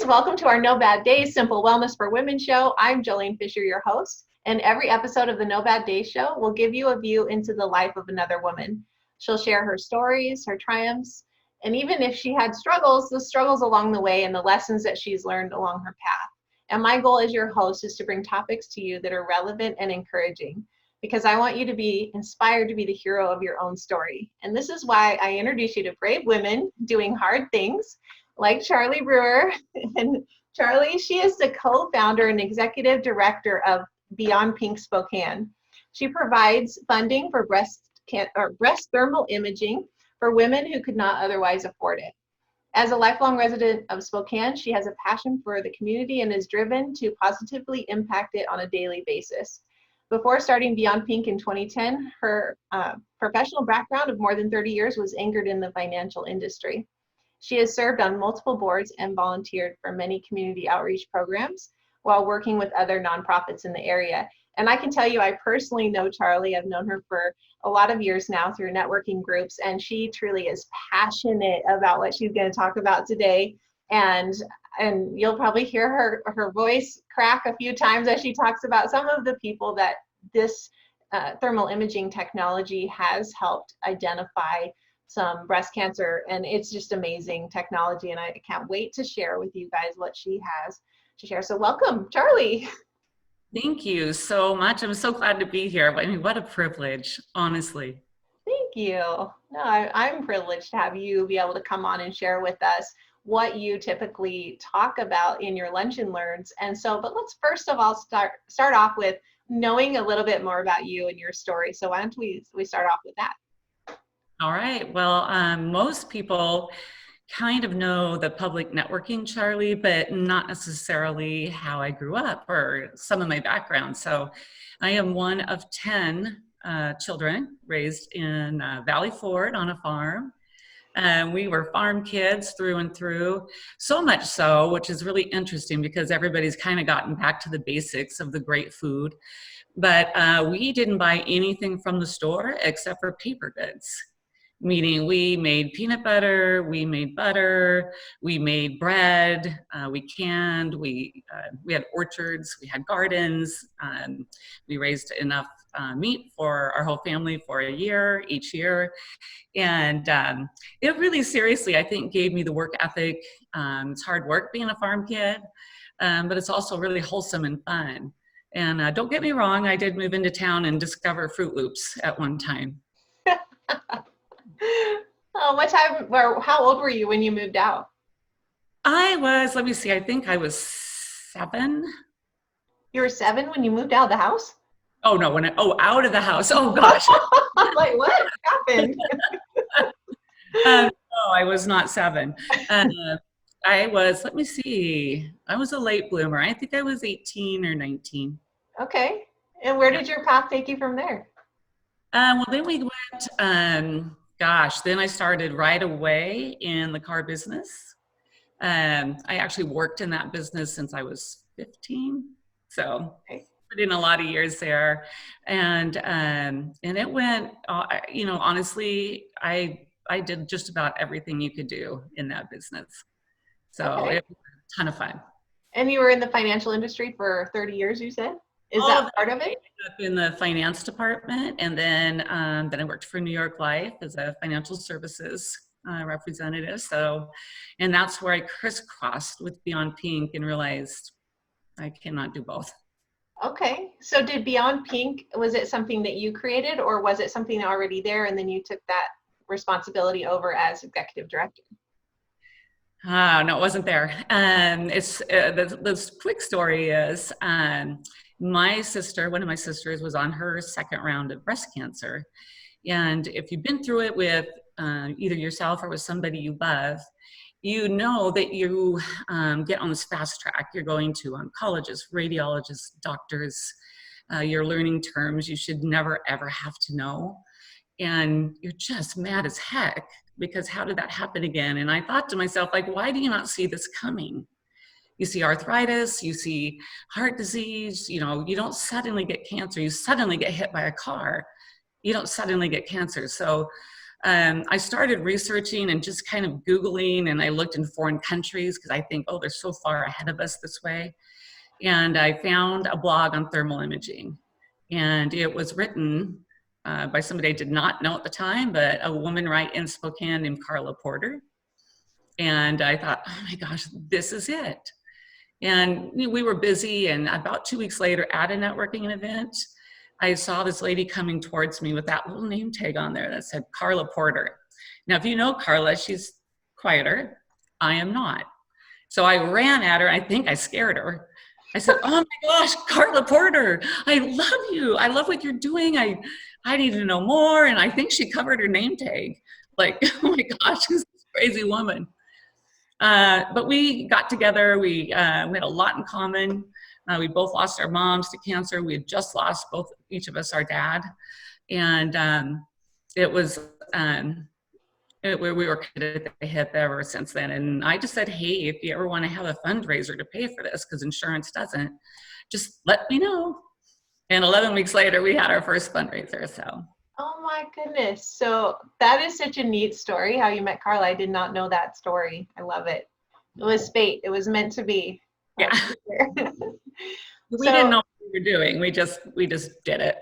welcome to our No Bad Days Simple Wellness for Women show. I'm Jolene Fisher, your host, and every episode of the No Bad Days show will give you a view into the life of another woman. She'll share her stories, her triumphs, and even if she had struggles, the struggles along the way and the lessons that she's learned along her path. And my goal as your host is to bring topics to you that are relevant and encouraging, because I want you to be inspired to be the hero of your own story. And this is why I introduce you to brave women doing hard things, like Charlie Brewer. And Charlie, she is the co-founder and executive director of Beyond Pink Spokane. She provides funding for breast thermal imaging for women who could not otherwise afford it. As a lifelong resident of Spokane, she has a passion for the community and is driven to positively impact it on a daily basis. Before starting Beyond Pink in 2010, her professional background of more than 30 years was anchored in the financial industry. She has served on multiple boards and volunteered for many community outreach programs while working with other nonprofits in the area. And I can tell you, I personally know Charlie. I've known her for a lot of years now through networking groups, and she truly is passionate about what she's going to talk about today. And you'll probably hear her voice crack a few times as she talks about some of the people that this thermal imaging technology has helped identify some breast cancer, and it's just amazing technology, and I can't wait to share with you guys what she has to share. So welcome, Charlie. Thank you so much. I'm so glad to be here. I mean, what a privilege, honestly. Thank you. No, I'm privileged to have you be able to come on and share with us what you typically talk about in your lunch and learns. And so, but let's first of all start off with knowing a little bit more about you and your story. So why don't we start off with that? All right. Well, most people kind of know the public networking Charlie, but not necessarily how I grew up or some of my background. So I am one of 10 children raised in Valley Ford on a farm. We were farm kids through and through, so much so, which is really interesting because everybody's kind of gotten back to the basics of the great food. But we didn't buy anything from the store except for paper goods. Meaning we made peanut butter, we made butter, we made bread, we canned, we had orchards, we had gardens, we raised enough meat for our whole family for a year, each year. And it really seriously, I think, gave me the work ethic. It's hard work being a farm kid, but it's also really wholesome and fun. And don't get me wrong, I did move into town and discover Fruit Loops at one time. Oh, what time or how old were you when you moved out? I was, let me see, I think I was 7. You were 7 when you moved out of the house? Oh no, out of the house. Oh gosh. Like what happened? No, I was not 7. I was, let me see, I was a late bloomer. I think I was 18 or 19. Okay. And where did your path take you from there? Well, then we went, then I started right away in the car business. I actually worked in that business since I was 15. So put in a lot of years there. And it went, honestly, I did just about everything you could do in that business. So It was a ton of fun. And you were in the financial industry for 30 years, you said? Is that part of it? In the finance department, and then I worked for New York Life as a financial services representative. So, and that's where I crisscrossed with Beyond Pink and realized I cannot do both. Okay. So did Beyond Pink, was it something that you created, or was it something already there and then you took that responsibility over as executive director? No, it wasn't there. It's the quick story is one of my sisters was on her second round of breast cancer. And if you've been through it with either yourself or with somebody you love, you know that you get on this fast track. You're going to oncologists, radiologists, doctors. You're learning terms you should never, ever have to know. And you're just mad as heck because how did that happen again? And I thought to myself, like, why do you not see this coming? You see arthritis, you see heart disease, you don't suddenly get cancer. You suddenly get hit by a car. You don't suddenly get cancer. So I started researching and just kind of Googling, and I looked in foreign countries because I think, oh, they're so far ahead of us this way. And I found a blog on thermal imaging, and it was written by somebody I did not know at the time, but a woman right in Spokane named Carla Porter. And I thought, oh my gosh, this is it. And we were busy, and about 2 weeks later at a networking event, I saw this lady coming towards me with that little name tag on there that said Carla Porter. Now, if you know Carla, she's quieter. I am not. So I ran at her. I think I scared her. I said, oh my gosh, Carla Porter, I love you. I love what you're doing. I need to know more. And I think she covered her name tag. Like, oh my gosh, who's this crazy woman? But we got together. We had a lot in common. We both lost our moms to cancer. We had just lost each of us, our dad. And it was, we were connected at the hip ever since then. And I just said, hey, if you ever want to have a fundraiser to pay for this, because insurance doesn't, just let me know. And 11 weeks later, we had our first fundraiser, so. Oh my goodness. So that is such a neat story, how you met Carla. I did not know that story. I love it. It was fate. It was meant to be. Yeah. We So, didn't know what we were doing. We just did it.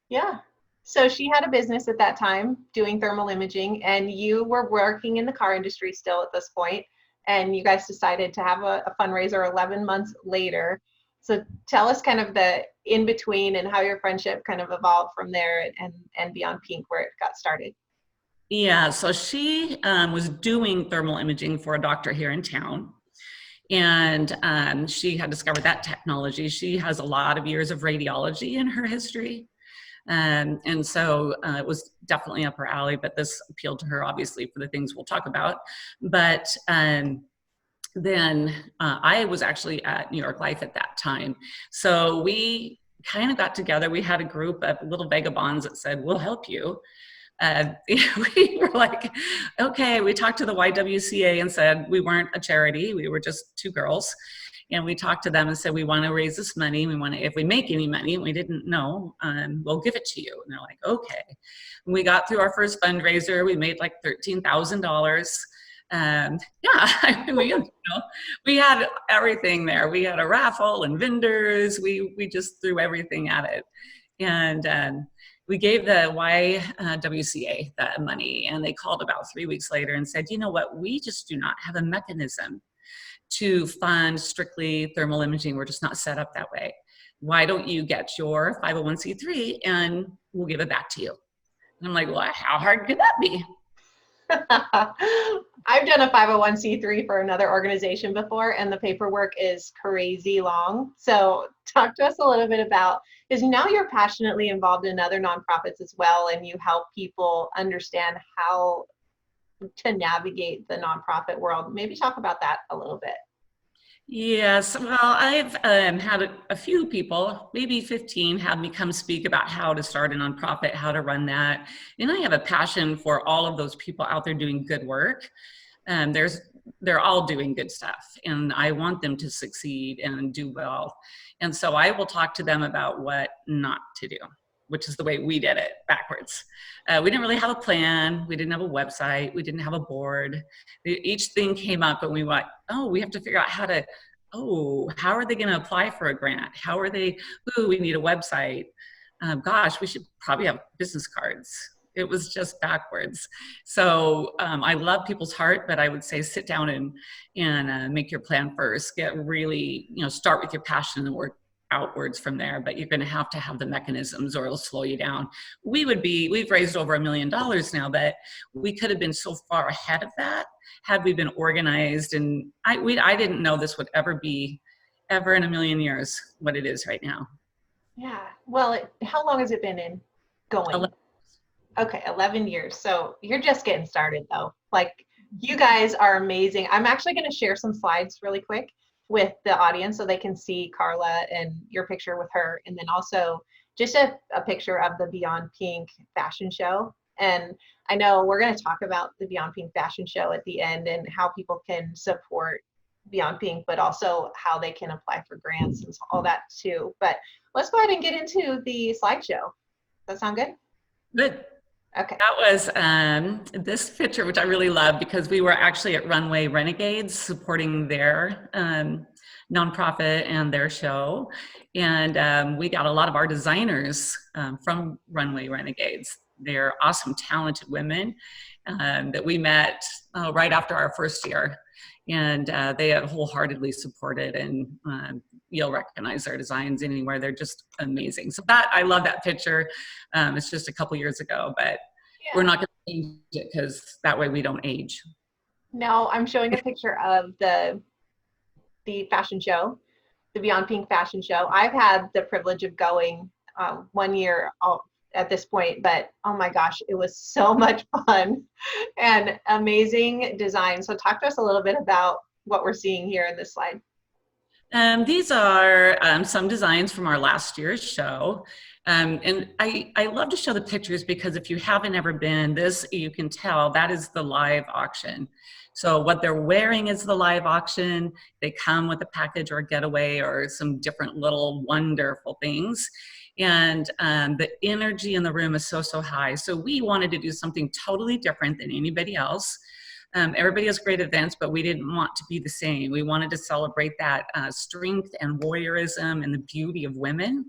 Yeah. So she had a business at that time doing thermal imaging, and you were working in the car industry still at this point, and you guys decided to have a fundraiser 11 months later. So tell us kind of the in between and how your friendship kind of evolved from there and Beyond Pink, where it got started. Yeah, so she was doing thermal imaging for a doctor here in town. And she had discovered that technology. She has a lot of years of radiology in her history. And so it was definitely up her alley, but this appealed to her, obviously, for the things we'll talk about. But then I was actually at New York Life at that time. So we kind of got together. We had a group of little vagabonds that said, we'll help you. We were like, okay, we talked to the YWCA and said we weren't a charity. We were just two girls. And we talked to them and said, we want to raise this money. We want to, if we make any money, and we didn't know, we'll give it to you. And they're like, okay. And we got through our first fundraiser. We made like $13,000. Yeah, I mean, we had everything there. We had a raffle and vendors. We just threw everything at it. And we gave the YWCA that money, and they called about 3 weeks later and said, you know what, we just do not have a mechanism to fund strictly thermal imaging. We're just not set up that way. Why don't you get your 501c3 and we'll give it back to you? And I'm like, well, how hard could that be? I've done a 501c3 for another organization before, and the paperwork is crazy long. So talk to us a little bit about, because now you're passionately involved in other nonprofits as well, and you help people understand how to navigate the nonprofit world. Maybe talk about that a little bit. Yes, well, I've had a few people, maybe 15, have me come speak about how to start a nonprofit, how to run that. And I have a passion for all of those people out there doing good work. They're all doing good stuff, and I want them to succeed and do well. And so I will talk to them about what not to do, which is the way we did it backwards. We didn't really have a plan. We didn't have a website. We didn't have a board. Each thing came up and we went, oh, we have to figure out how are they going to apply for a grant? How are they, we need a website. Gosh, we should probably have business cards. It was just backwards. So I love people's heart, but I would say sit down and make your plan first. Get really, start with your passion and work outwards from there, but you're going to have the mechanisms or it'll slow you down. We've raised over $1 million now, but we could have been so far ahead of that had we been organized. And I didn't know this would ever be in a million years what it is right now. Yeah. Well, how long has it been going? 11. Okay, 11 years. So you're just getting started though. Like, you guys are amazing. I'm actually going to share some slides really quick with the audience so they can see Carla and your picture with her, and then also just a picture of the Beyond Pink fashion show. And I know we're going to talk about the Beyond Pink fashion show at the end and how people can support Beyond Pink, but also how they can apply for grants and all that too. But let's go ahead and get into the slideshow. Does that sound good? Good. Okay. That was this picture, which I really love because we were actually at Runway Renegades supporting their nonprofit and their show. And we got a lot of our designers from Runway Renegades. They're awesome, talented women that we met right after our first year. And they have wholeheartedly supported, and you'll recognize their designs anywhere. They're just amazing. So that, I love that picture. It's just a couple years ago, but we're not going to change it because that way we don't age. No, I'm showing a picture of the fashion show, the Beyond Pink fashion show. I've had the privilege of going 1 year at this point, but oh my gosh, it was so much fun and amazing design. So talk to us a little bit about what we're seeing here in this slide. These are some designs from our last year's show. And I love to show the pictures because if you haven't ever been, this, you can tell that is the live auction. So what they're wearing is the live auction. They come with a package or a getaway or some different little wonderful things. And the energy in the room is so, so high. So we wanted to do something totally different than anybody else. Everybody has great events, but we didn't want to be the same. We wanted to celebrate that strength and voyeurism and the beauty of women.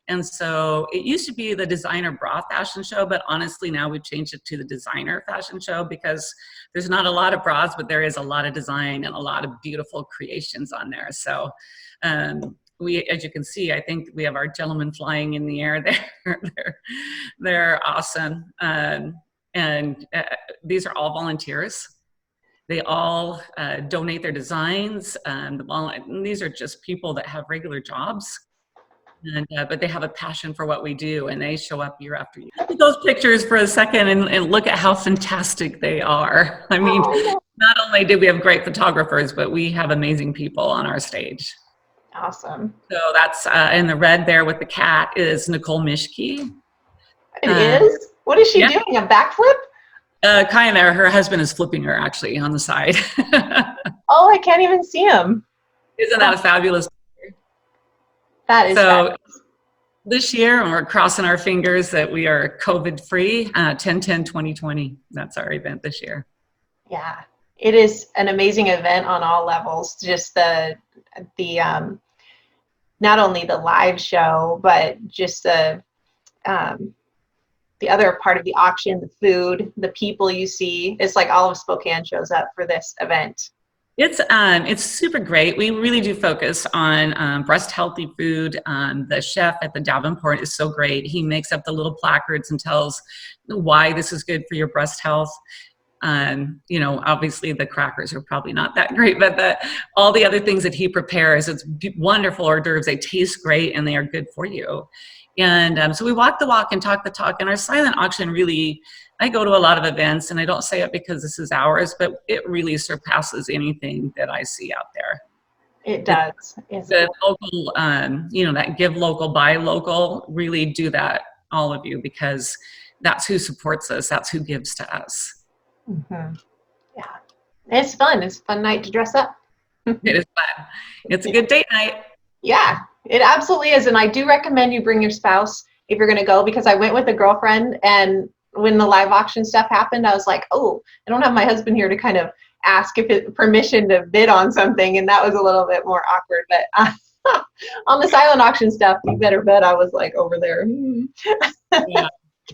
And so it used to be the designer bra fashion show, but honestly now we've changed it to the designer fashion show because there's not a lot of bras, but there is a lot of design and a lot of beautiful creations on there. So we, as you can see, I think we have our gentlemen flying in the air there. they're awesome. And these are all volunteers. They all donate their designs. These are just people that have regular jobs, and but they have a passion for what we do, and they show up year after year. Look at those pictures for a second and look at how fantastic they are. I mean, not only did we have great photographers, but we have amazing people on our stage. Awesome. So that's in the red there with the cat is Nicole Mishke. It is? What is she doing? A backflip? Kind of. Her husband is flipping her actually on the side. Oh, I can't even see him. Isn't that a fabulous picture? That is so fabulous. This year, and we're crossing our fingers that we are COVID-free, 10/10/2020. That's our event this year. Yeah, it is an amazing event on all levels. Just the not only the live show, but just the other part of the auction, the food, the people you see. It's like all of Spokane shows up for this event. It's super great. We really do focus on breast healthy food. The chef at the Davenport is so great. He makes up the little placards and tells why this is good for your breast health. You know, obviously the crackers are probably not that great, but all the other things that he prepares, it's wonderful hors d'oeuvres. They taste great and they are good for you. And so we walk the walk and talk the talk. And our silent auction really, I go to a lot of events, and I don't say it because this is ours, but it really surpasses anything that I see out there. It does. The local, you know, that give local, buy local, really do that, all of you, because that's who supports us. That's who gives to us. Mm-hmm. Yeah, it's fun. It's a fun night to dress up. It is fun. It's a good date night. Yeah, it absolutely is. And I do recommend you bring your spouse if you're going to go, because I went with a girlfriend, and when the live auction stuff happened, I was like, oh, I don't have my husband here to kind of ask if it's permission to bid on something. And that was a little bit more awkward. But on the silent auction stuff, you better bet I was like over there. Yeah.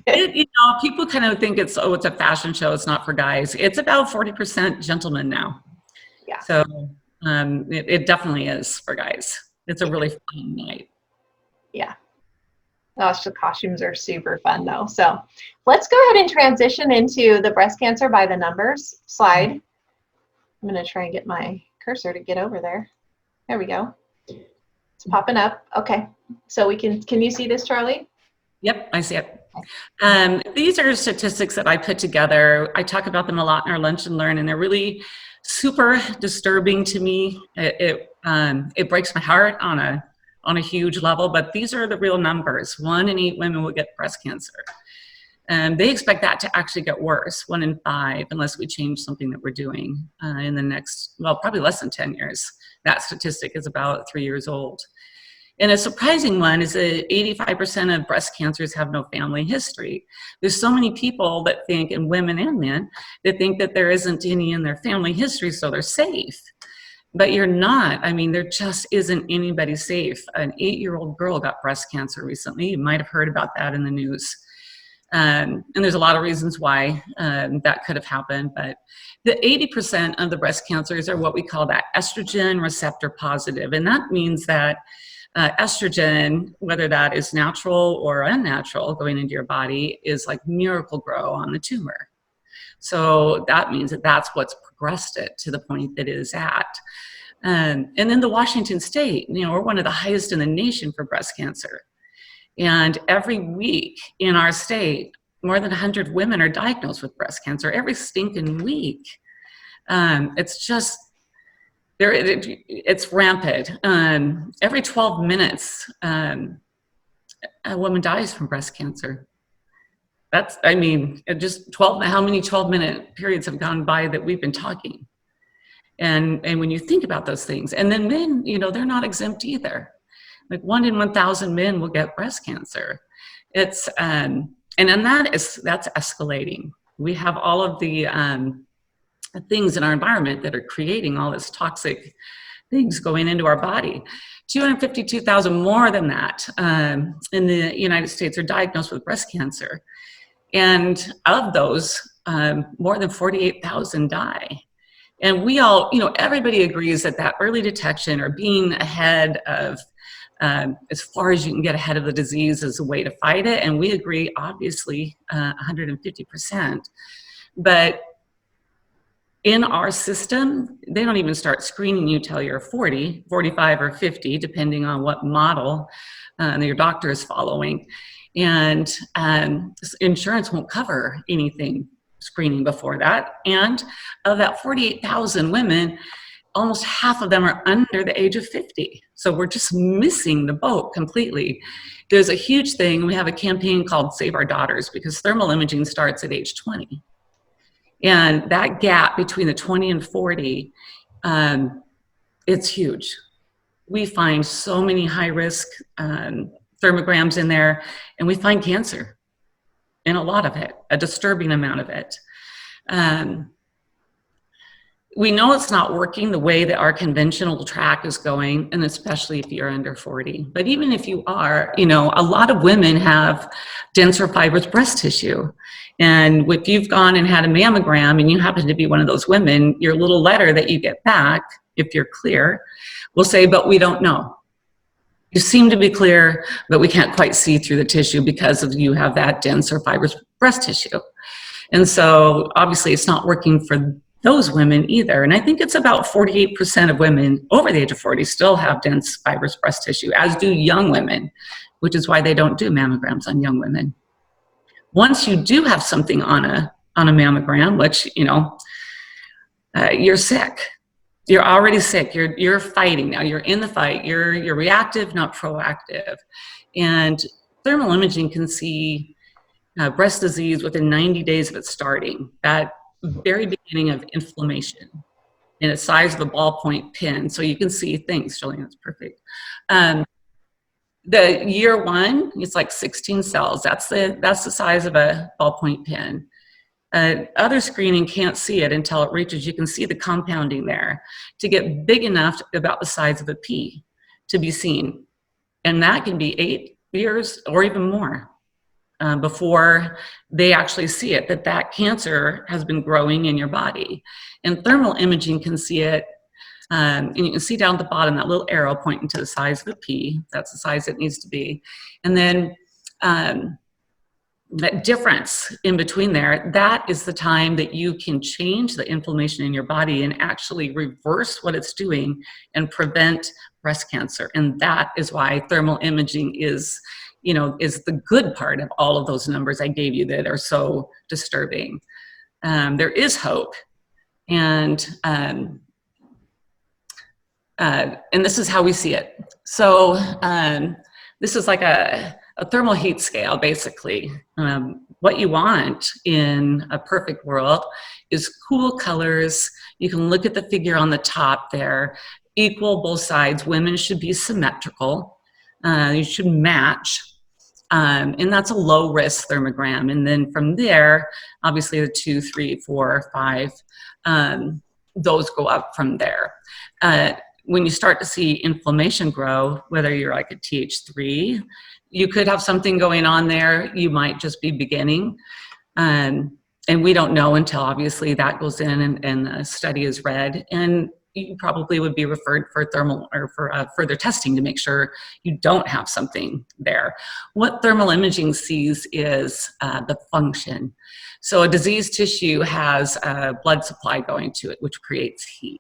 You know, people kind of think it's a fashion show. It's not for guys. It's about 40% gentlemen now. Yeah. So it definitely is for guys. It's a really fun night. Yeah. Gosh, the costumes are super fun though. So let's go ahead and transition into the breast cancer by the numbers slide. I'm going to try and get my cursor to get over there. There we go. It's popping up. Okay. So we can you see this, Charlie? Yep, I see it. These are statistics that I put together. I talk about them a lot in our Lunch and Learn, and they're really super disturbing to me. It breaks my heart on a huge level, but these are the real numbers. 1 in 8 women will get breast cancer. And they expect that to actually get worse, 1 in 5, unless we change something that we're doing in the next, well, probably less than 10 years. That statistic is about 3 years old. And a surprising one is that 85% of breast cancers have no family history. There's so many people that think, and women and men, that think that there isn't any in their family history, so they're safe. But you're not. I mean, there just isn't anybody safe. An 8-year-old girl got breast cancer recently. You might have heard about that in the news. And there's a lot of reasons why that could have happened, but the 80% of the breast cancers are what we call that estrogen receptor positive. And that means that estrogen, whether that is natural or unnatural going into your body, is like Miracle Grow on the tumor. So that means that that's what's progressed it to the point that it is at. And then the Washington State, we're one of the highest in the nation for breast cancer. And every week in our state, more than 100 women are diagnosed with breast cancer every stinking week. It's just, it's rampant. Every 12 minutes, a woman dies from breast cancer. That's, I mean, just 12, how many 12-minute periods have gone by that we've been talking? And when you think about those things, and then men, they're not exempt either. Like 1 in 1,000 men will get breast cancer. It's, and then that's escalating. We have all of the things in our environment that are creating all this toxic things going into our body. 252,000 more than that in the United States are diagnosed with breast cancer. And of those, more than 48,000 die. And we all, everybody agrees that early detection or being ahead of, as far as you can get ahead of the disease is a way to fight it. And we agree, obviously, 150%. But in our system, they don't even start screening you till you're 40, 45, or 50, depending on what model your doctor is following. And insurance won't cover anything screening before that. And of that 48,000 women, almost half of them are under the age of 50. So we're just missing the boat completely. There's a huge thing. We have a campaign called Save Our Daughters because thermal imaging starts at age 20. And that gap between the 20 and 40, it's huge. We find so many high-risk thermograms in there, and we find cancer in a lot of it, a disturbing amount of it. We know it's not working the way that our conventional track is going, and especially if you're under 40. But even if you are, a lot of women have denser fibrous breast tissue. And if you've gone and had a mammogram and you happen to be one of those women, your little letter that you get back, if you're clear, will say, but we don't know. You seem to be clear, but we can't quite see through the tissue because of you have that denser fibrous breast tissue. And so obviously it's not working for those women either. And I think it's about 48% of women over the age of 40 still have dense fibrous breast tissue, as do young women, which is why they don't do mammograms on young women. Once you do have something on a mammogram, which, you're sick. You're already sick. You're fighting now. You're in the fight. You're reactive, not proactive. And thermal imaging can see breast disease within 90 days of it starting. That very beginning of inflammation in the size of a ballpoint pen. So you can see things. Jillian, that's perfect. The year 1, it's like 16 cells. That's the size of a ballpoint pen. Other screening can't see it until it reaches, you can see the compounding there, to get big enough about the size of a pea to be seen. And that can be 8 years or even more before they actually see it, that cancer has been growing in your body. And thermal imaging can see it, and you can see down at the bottom that little arrow pointing to the size of a pea. That's the size it needs to be. And then that difference in between there, that is the time that you can change the inflammation in your body and actually reverse what it's doing and prevent breast cancer. And that is why thermal imaging is the good part of all of those numbers I gave you that are so disturbing. There is hope. And this is how we see it. So this is like a thermal heat scale, basically. What you want in a perfect world is cool colors. You can look at the figure on the top there, equal both sides. Women should be symmetrical. You should match. And that's a low risk thermogram. And then from there, obviously the 2, 3, 4, 5, those go up from there. When you start to see inflammation grow, whether you're like a Th3, you could have something going on there. You might just be beginning. And we don't know until obviously that goes in and the study is read. And you probably would be referred for thermal or for further testing to make sure you don't have something there. What thermal imaging sees is the function. So a diseased tissue has a blood supply going to it, which creates heat.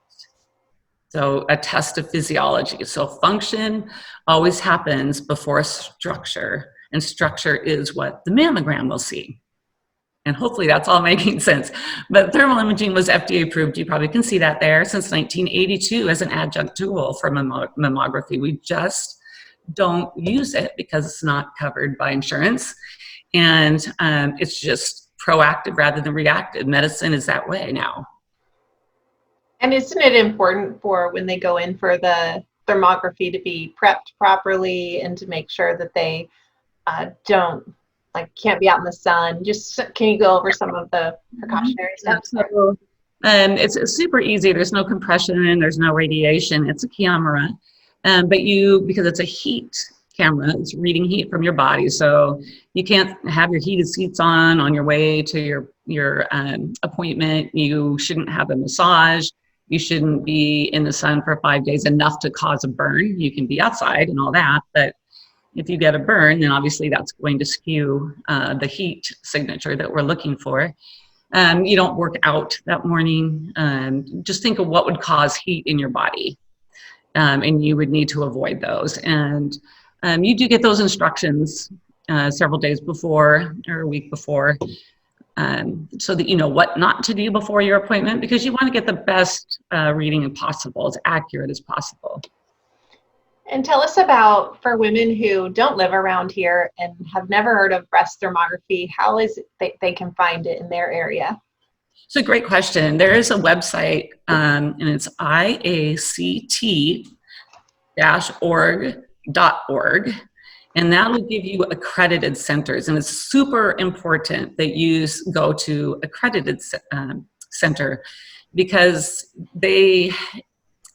So a test of physiology. So function always happens before structure, and structure is what the mammogram will see. And hopefully that's all making sense. But thermal imaging was FDA approved. You probably can see that there since 1982 as an adjunct tool for mammography. We just don't use it because it's not covered by insurance. And it's just proactive rather than reactive. Medicine is that way now. And isn't it important for when they go in for the thermography to be prepped properly and to make sure that they can't be out in the sun? Just can you go over some of the precautionary steps? And it's super easy. There's no compression, there's no radiation. It's a camera, but because it's a heat camera, it's reading heat from your body. So you can't have your heated seats on your way to your appointment. You shouldn't have a massage. You shouldn't be in the sun for 5 days enough to cause a burn. You can be outside and all that, but if you get a burn, then obviously that's going to skew the heat signature that we're looking for. You don't work out that morning. Just think of what would cause heat in your body, and you would need to avoid those. And you do get those instructions several days before or a week before, so that you know what not to do before your appointment, because you want to get the best reading possible, as accurate as possible. And tell us about, for women who don't live around here and have never heard of breast thermography, how is it they can find it in their area? It's a great question. There is a website, and it's iact-org.org, and that will give you accredited centers. And it's super important that you go to accredited center, because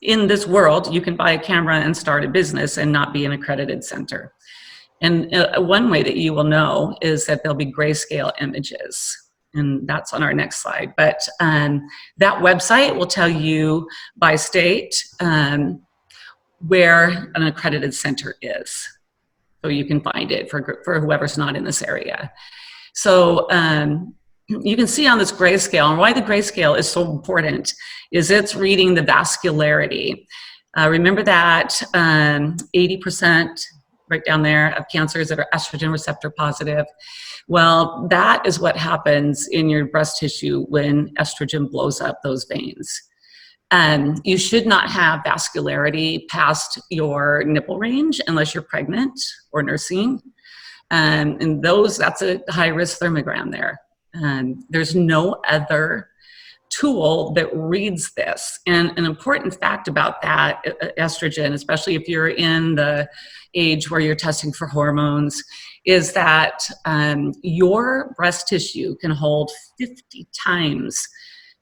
in this world, you can buy a camera and start a business and not be an accredited center. And one way that you will know is that there'll be grayscale images. And that's on our next slide. But that website will tell you by state where an accredited center is. So you can find it for whoever's not in this area. So you can see on this grayscale, and why the grayscale is so important is it's reading the vascularity. Remember that 80% right down there of cancers that are estrogen receptor positive. Well, that is what happens in your breast tissue when estrogen blows up those veins. You should not have vascularity past your nipple range unless you're pregnant or nursing. And that's a high-risk thermogram there. There's no other tool that reads this. And an important fact about that, estrogen, especially if you're in the age where you're testing for hormones, is that your breast tissue can hold 50 times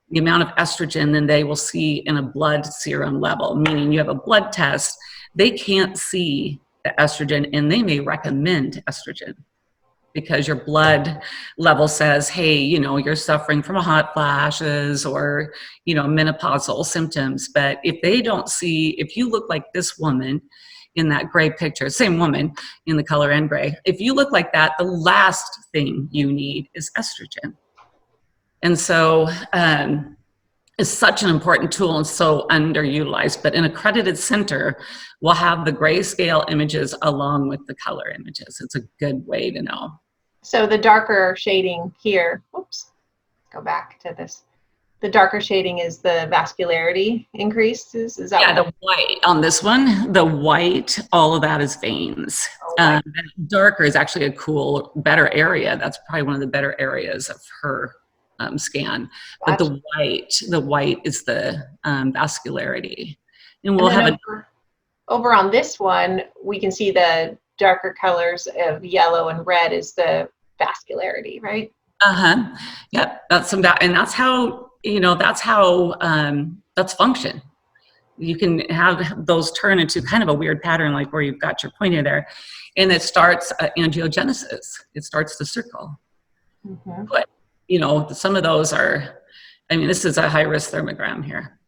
the amount of estrogen than they will see in a blood serum level, meaning you have a blood test, they can't see the estrogen and they may recommend estrogen, because your blood level says, hey, you're suffering from hot flashes or, menopausal symptoms. But if they don't see, if you look like this woman in that gray picture, same woman in the color and gray, if you look like that, the last thing you need is estrogen. And so it's such an important tool and so underutilized. But an accredited center will have the grayscale images along with the color images. It's a good way to know. So the darker shading here, go back to this. The darker shading is the vascularity increases? Is that the white on this one, the white, all of that is veins. Darker is actually a cool, better area. That's probably one of the better areas of her scan. But the white is the vascularity. And we'll have over on this one, we can see the darker colors of yellow and red is the vascularity, right? Uh-huh. Yep. And that's how, that's function. You can have those turn into kind of a weird pattern, like where you've got your pointer there, and it starts angiogenesis. It starts to circle. Mm-hmm. But, some of those are, this is a high risk thermogram here.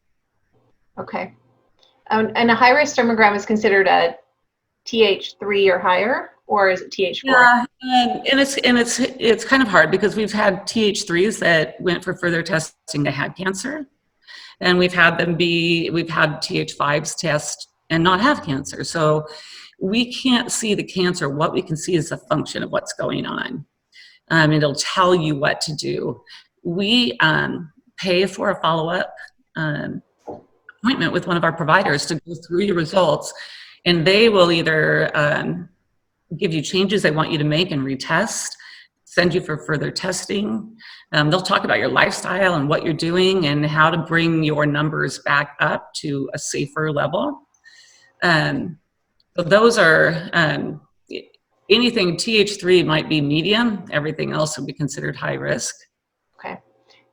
Okay. And a high risk thermogram is considered a TH3 or higher, or is it TH4? Yeah, and it's kind of hard because we've had TH3s that went for further testing that had cancer, and we've had TH5s test and not have cancer. So we can't see the cancer. What we can see is the function of what's going on. It'll tell you what to do. We pay for a follow-up appointment with one of our providers to go through your results, and they will either give you changes they want you to make and retest, send you for further testing. They'll talk about your lifestyle and what you're doing and how to bring your numbers back up to a safer level. So those are anything TH3 might be medium, everything else would be considered high risk. Okay.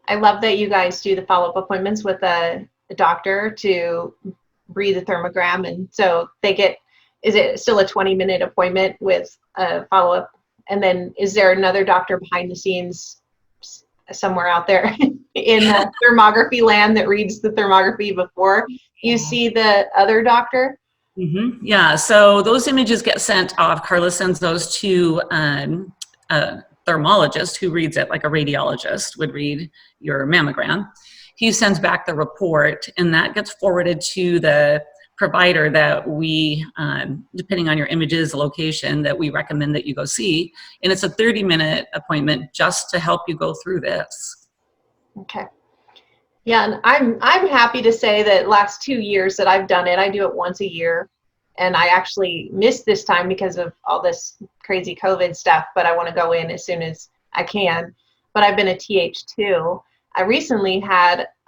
I love that you guys do the follow-up appointments with a doctor to read the thermogram. And so is it still a 20-minute appointment with a follow-up? And then is there another doctor behind the scenes somewhere out there in thermography land that reads the thermography before you see the other doctor? Mm-hmm. Yeah, so those images get sent off. Carla sends those to a thermologist who reads it like a radiologist would read your mammogram. He sends back the report, and that gets forwarded to the provider that we, depending on your images, the location that we recommend that you go see. And it's a 30-minute appointment just to help you go through this. Okay. Yeah, and I'm happy to say that last 2 years that I've done it, I do it once a year. And I actually missed this time because of all this crazy COVID stuff, but I want to go in as soon as I can. But I've been a TH2. I recently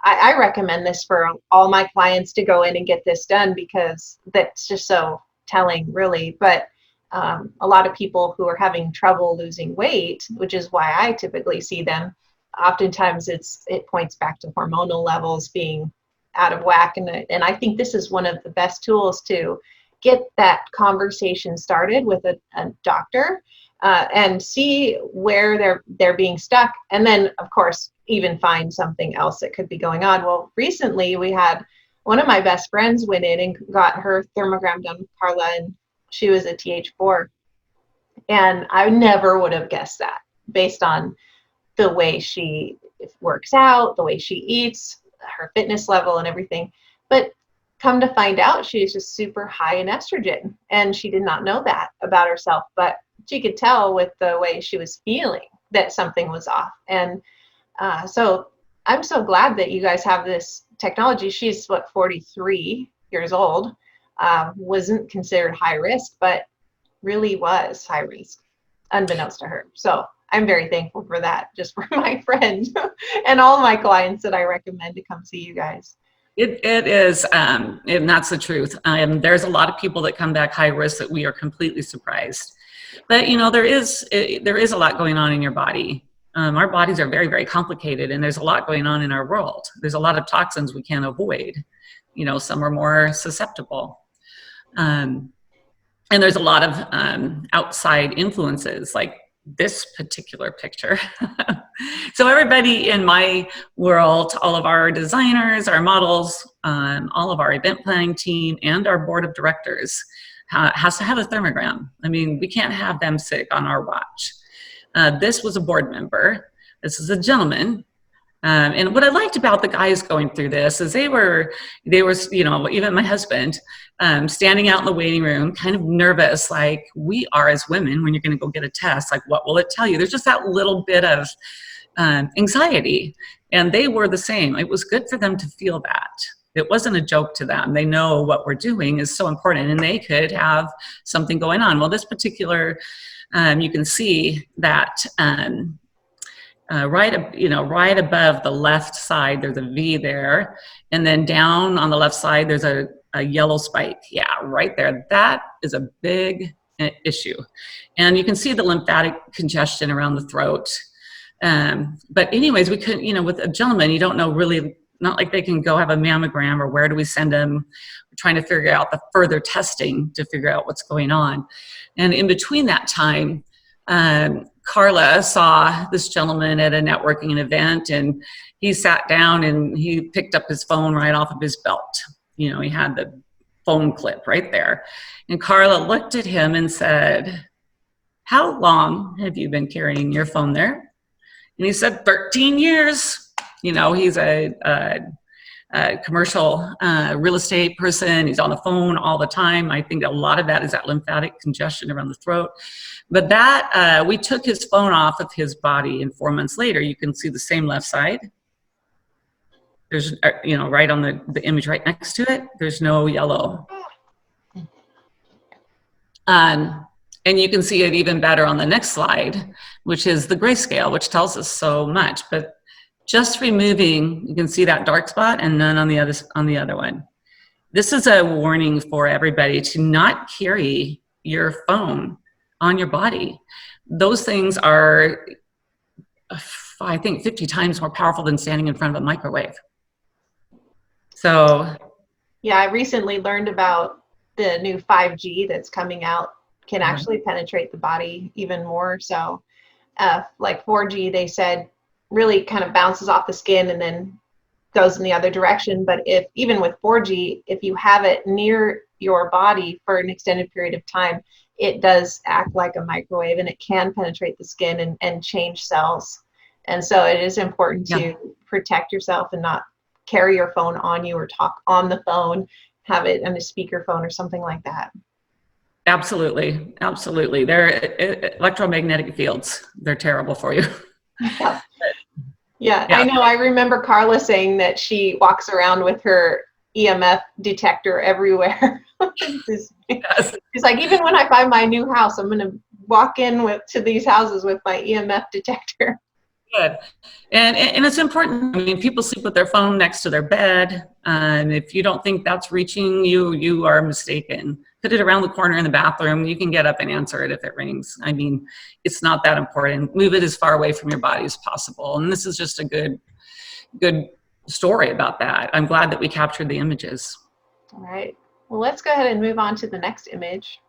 I recommend this for all my clients to go in and get this done because that's just so telling, really. But a lot of people who are having trouble losing weight, which is why I typically see them, oftentimes it points back to hormonal levels being out of whack. And I think this is one of the best tools to get that conversation started with a doctor and see where they're being stuck. And then, of course, even find something else that could be going on. Well, recently we had one of my best friends went in and got her thermogram done with Carla, and she was a TH4. And I never would have guessed that based on the way she works out, the way she eats, her fitness level and everything. But come to find out, she's just super high in estrogen. And she did not know that about herself, but she could tell with the way she was feeling that something was off. And so I'm so glad that you guys have this technology. She's 43 years old, wasn't considered high risk, but really was high risk, unbeknownst to her. So I'm very thankful for that, just for my friend and all my clients that I recommend to come see you guys. It is, and that's the truth. There's a lot of people that come back high risk that we are completely surprised. But there is a lot going on in your body. Our bodies are very, very complicated, and there's a lot going on in our world. There's a lot of toxins we can't avoid. Some are more susceptible. And there's a lot of outside influences, like this particular picture. So everybody in my world, all of our designers, our models, all of our event planning team, and our board of directors has to have a thermogram. We can't have them sick on our watch. This was a board member. This is a gentleman. And what I liked about the guys going through this is they were, even my husband, standing out in the waiting room, kind of nervous, like we are as women when you're going to go get a test. Like, what will it tell you? There's just that little bit of anxiety. And they were the same. It was good for them to feel that. It wasn't a joke to them. They know what we're doing is so important, and they could have something going on. Well, this particular, you can see that right above the left side, there's a V there, and then down on the left side, there's a a yellow spike. Yeah, right there. That is a big issue. And you can see the lymphatic congestion around the throat. But anyways, we couldn't, with a gentleman, you don't know really, not like they can go have a mammogram or where do we send them. We're trying to figure out the further testing to figure out what's going on. And in between that time, Carla saw this gentleman at a networking event, and he sat down and he picked up his phone right off of his belt. He had the phone clip right there. And Carla looked at him and said, "How long have you been carrying your phone there?" And he said, 13 years. He's a commercial real estate person. He's on the phone all the time. I think a lot of that is that lymphatic congestion around the throat. But that, we took his phone off of his body, and 4 months later, you can see the same left side. There's, right on the image right next to it, there's no yellow. And you can see it even better on the next slide, which is the grayscale, which tells us so much. But just removing, you can see that dark spot and none on the other one. This is a warning for everybody to not carry your phone on your body. Those things are, I think, 50 times more powerful than standing in front of a microwave. So, yeah, I recently learned about the new 5G that's coming out can actually penetrate the body even more. So, like 4G, they said, really kind of bounces off the skin and then goes in the other direction. But even with 4G, if you have it near your body for an extended period of time, it does act like a microwave, and it can penetrate the skin and change cells. And so it is important to protect yourself and not carry your phone on you or talk on the phone, have it on a speakerphone or something like that. Absolutely. Absolutely. They're electromagnetic fields. They're terrible for you. Yeah, I know. I remember Carla saying that she walks around with her EMF detector everywhere. She's like, even when I buy my new house, I'm going to walk in to these houses with my EMF detector. Good. And it's important. I mean, people sleep with their phone next to their bed. And if you don't think that's reaching you, you are mistaken. Put it around the corner in the bathroom. You can get up and answer it if it rings. I mean, it's not that important. Move it as far away from your body as possible. And this is just a good story about that. I'm glad that we captured the images. All right. Well, let's go ahead and move on to the next image.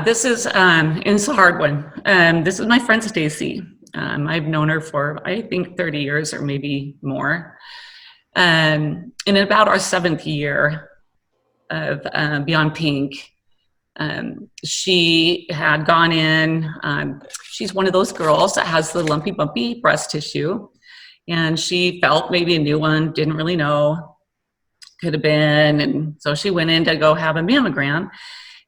This is it's a hard one. This is my friend Stacy. I've known her for, I think, 30 years or maybe more. In about our 7th year of Beyond Pink, she had gone in. She's one of those girls that has the lumpy, bumpy breast tissue, and she felt maybe a new one, didn't really know, could have been, and so she went in to go have a mammogram.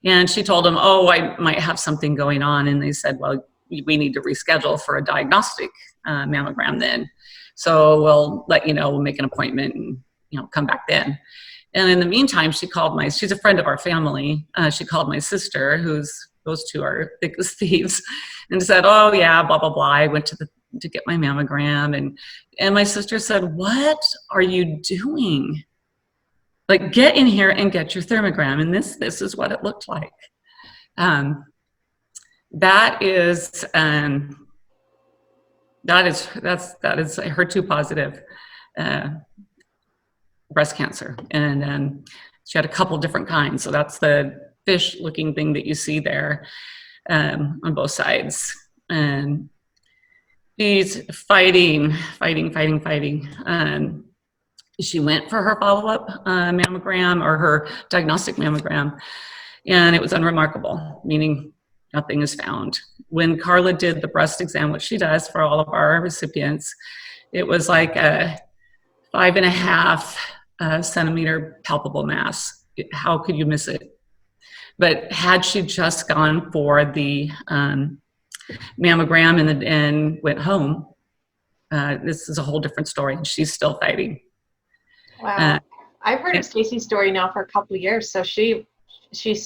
And she told them, "Oh, I might have something going on." And they said, "Well, we need to reschedule for a diagnostic mammogram then. So we'll let you know, we'll make an appointment and, come back then." And in the meantime, she's a friend of our family. She called my sister, those two are thick as thieves, and said, "Oh yeah, blah, blah, blah. I went to get my mammogram." And my sister said, "What are you doing? Like, get in here and get your thermogram." And this is what it looked like. That is HER2 positive breast cancer, and she had a couple different kinds. So that's the fish-looking thing that you see there on both sides, and she's fighting. She went for her follow-up mammogram, or her diagnostic mammogram, and it was unremarkable, meaning nothing is found. When Carla did the breast exam, which she does for all of our recipients, it was like a 5.5 centimeter palpable mass. How could you miss it? But had she just gone for the mammogram and went home, this is a whole different story. She's still fighting. Wow. I've heard of Stacy's story now for a couple of years, so she's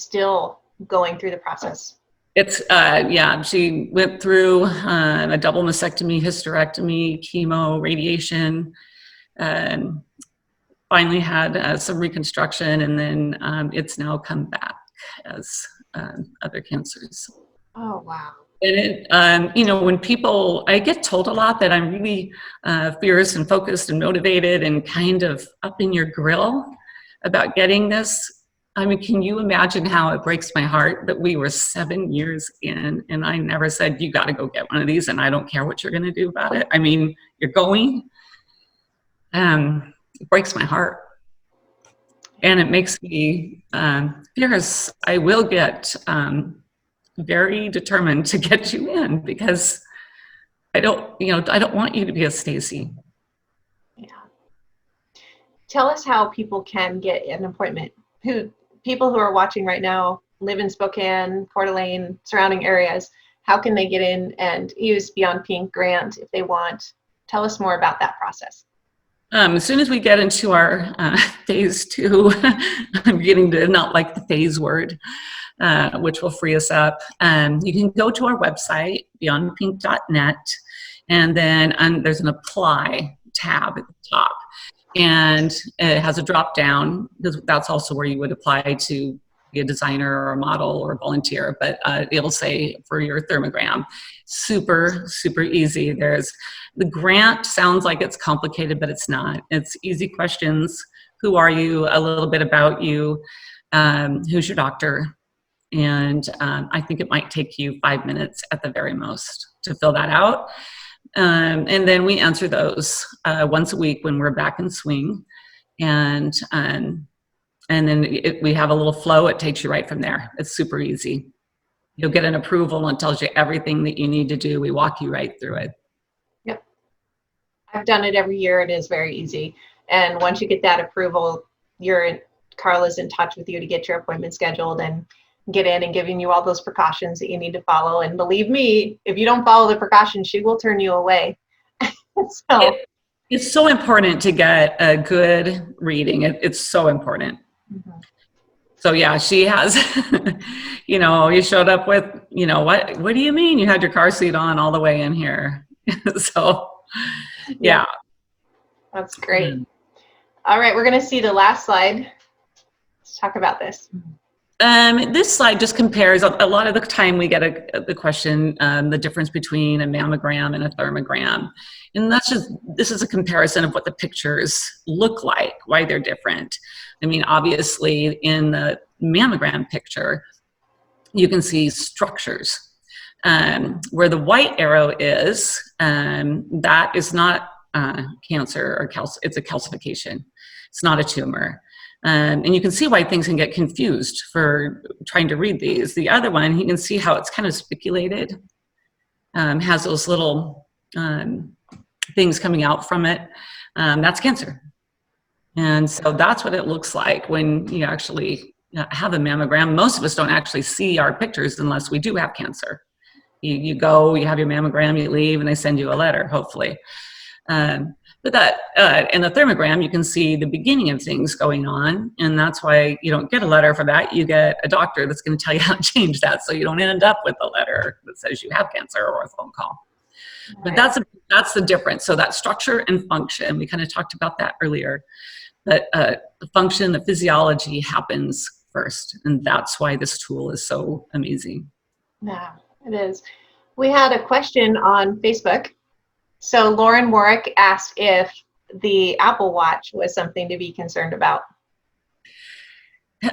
still going through the process. It's, yeah, she went through a double mastectomy, hysterectomy, chemo, radiation, and finally had some reconstruction, and then it's now come back as other cancers. Oh, wow. And it, you know, when people, I get told a lot that I'm really fierce and focused and motivated and kind of up in your grill about getting this. I mean, can you imagine how it breaks my heart that we were 7 years in and I never said, you got to go get one of these and I don't care what you're going to do about it. I mean, you're going. It breaks my heart. And it makes me fierce. I will get very determined to get you in because I don't want you to be a Stacy. Yeah. Tell us how people can get an appointment. People who are watching right now live in Spokane, Coeur d'Alene, surrounding areas. How can they get in and use Beyond Pink grant if they want? Tell us more about that process. As soon as we get into our phase 2, I'm beginning to not like the phase word, which will free us up. You can go to our website, beyondpink.net, and then there's an apply tab at the top. And it has a drop down, because that's also where you would apply to be a designer or a model or a volunteer, but it'll say for your thermogram. Super, super easy. The grant sounds like it's complicated, but it's not. It's easy questions. Who are you? A little bit about you. Who's your doctor? And I think it might take you 5 minutes at the very most to fill that out. And then we answer those once a week when we're back in swing. And then we have a little flow. It takes you right from there. It's super easy. You'll get an approval and it tells you everything that you need to do. We walk you right through it. Yep. I've done it every year. It is very easy. And once you get that approval, Carla's in touch with you to get your appointment scheduled and get in and giving you all those precautions that you need to follow. And believe me, if you don't follow the precautions, she will turn you away. It's so important to get a good reading. It's so important. Mm-hmm. So yeah, she has, you showed up with, what do you mean you had your car seat on all the way in here? So yeah. That's great. All right, we're going to see the last slide. Let's talk about this. This slide just compares. A lot of the time we get the question, the difference between a mammogram and a thermogram. And this is a comparison of what the pictures look like, why they're different. I mean, obviously in the mammogram picture, you can see structures. Where the white arrow is, that is not cancer or it's a calcification. It's not a tumor. And you can see why things can get confused for trying to read these. The other one, you can see how it's kind of spiculated, has those little things coming out from it. That's cancer. And so that's what it looks like when you actually have a mammogram. Most of us don't actually see our pictures unless we do have cancer. You go, you have your mammogram, you leave, and they send you a letter, hopefully. But that in the thermogram, you can see the beginning of things going on, and that's why you don't get a letter for that. You get a doctor that's going to tell you how to change that, so you don't end up with a letter that says you have cancer or a phone call. Right. But that's the difference. So that structure and function, we kind of talked about that earlier. But the function, the physiology happens first, and that's why this tool is so amazing. Yeah, it is. We had a question on Facebook. So Lauren Warwick asked if the Apple Watch was something to be concerned about. We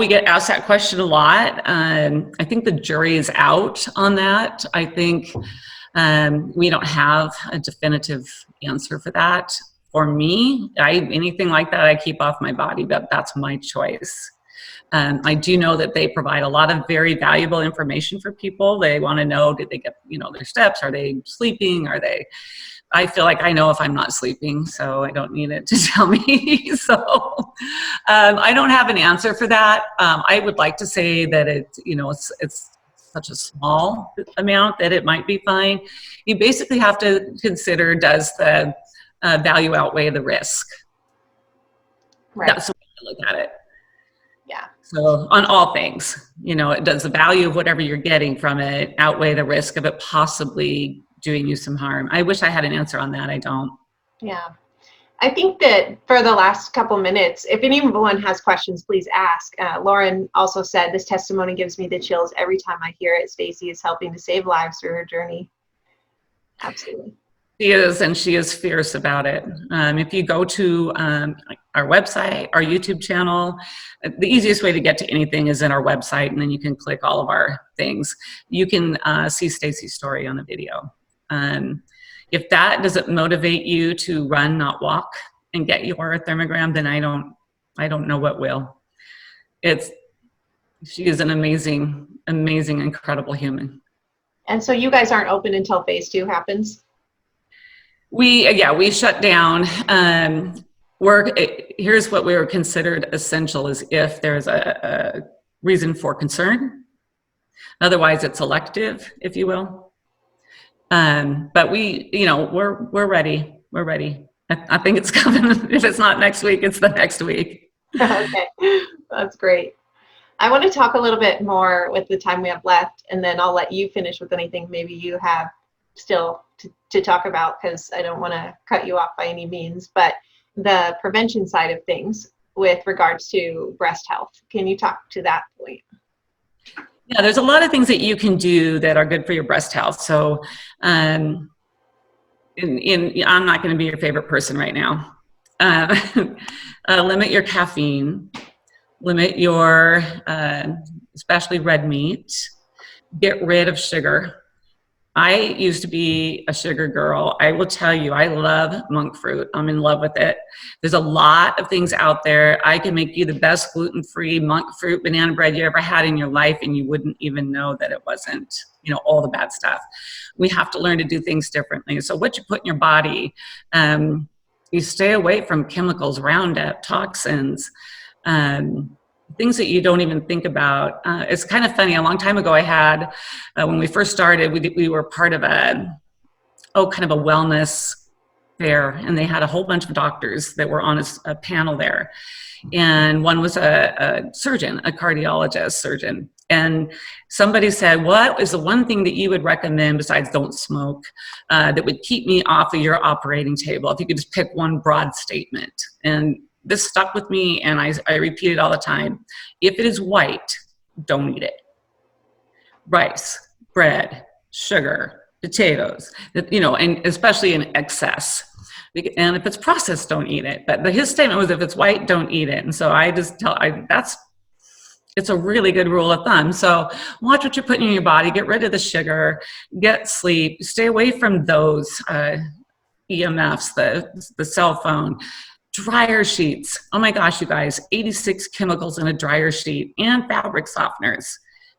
get asked that question a lot. I think the jury is out on that. I think we don't have a definitive answer for that. For me, anything like that I keep off my body, but that's my choice. I do know that they provide a lot of very valuable information for people. They want to know, did they get, their steps? Are they sleeping? I feel like I know if I'm not sleeping, so I don't need it to tell me. So I don't have an answer for that. I would like to say that it's such a small amount that it might be fine. You basically have to consider, does the value outweigh the risk? Right. That's the way to look at it. Yeah. So on all things, does the value of whatever you're getting from it outweigh the risk of it possibly doing you some harm? I wish I had an answer on that. I don't. Yeah. I think that for the last couple minutes, if anyone has questions, please ask. Lauren also said, this testimony gives me the chills every time I hear it. Stacy is helping to save lives through her journey. Absolutely. She is, and she is fierce about it. If you go to our website, our YouTube channel, the easiest way to get to anything is in our website, and then you can click all of our things. You can see Stacy's story on the video. If that doesn't motivate you to run, not walk, and get your thermogram, then I don't know what will. She is an amazing, incredible human. And so you guys aren't open until phase 2 happens? We shut down. Here's what we were considered essential is if there's a reason for concern. Otherwise, it's elective, if you will. But we're ready. We're ready. I think it's coming. If it's not next week, it's the next week. Okay, that's great. I want to talk a little bit more with the time we have left, and then I'll let you finish with anything maybe you have still to talk about, because I don't want to cut you off by any means, but the prevention side of things with regards to breast health. Can you talk to that point? Yeah, there's a lot of things that you can do that are good for your breast health. So I'm not going to be your favorite person right now. Limit your caffeine, limit your, especially red meat, get rid of sugar. I used to be a sugar girl. I will tell you, I love monk fruit. I'm in love with it. There's a lot of things out there. I can make you the best gluten-free monk fruit banana bread you ever had in your life, and you wouldn't even know that it wasn't, all the bad stuff. We have to learn to do things differently. So what you put in your body, you stay away from chemicals, Roundup, toxins, things that you don't even think about. It's kind of funny. A long time ago, I had, when we first started, we were part of kind of a wellness fair, and they had a whole bunch of doctors that were on a panel there. And one was a surgeon, a cardiologist surgeon. And somebody said, what is the one thing that you would recommend besides don't smoke that would keep me off of your operating table? If you could just pick one broad statement. And this stuck with me, and I repeat it all the time. If it is white, don't eat it. Rice, bread, sugar, potatoes, and especially in excess. And if it's processed, don't eat it. But his statement was, if it's white, don't eat it. And so I just it's a really good rule of thumb. So watch what you're putting in your body, get rid of the sugar, get sleep, stay away from those EMFs, the cell phone. Dryer sheets. Oh my gosh, you guys, 86 chemicals in a dryer sheet, and fabric softeners.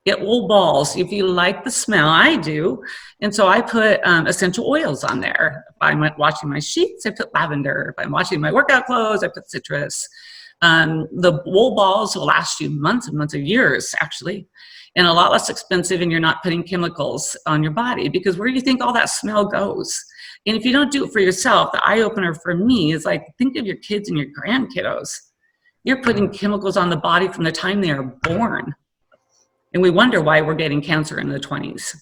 Get wool balls if you like the smell. I do. And so I put essential oils on there. If I'm washing my sheets, I put lavender. If I'm washing my workout clothes, I put citrus. The wool balls will last you months and months or years, actually, and a lot less expensive, and you're not putting chemicals on your body, because where do you think all that smell goes? And if you don't do it for yourself, the eye-opener for me is like, think of your kids and your grandkiddos. You're putting chemicals on the body from the time they are born. And we wonder why we're getting cancer in the 20s.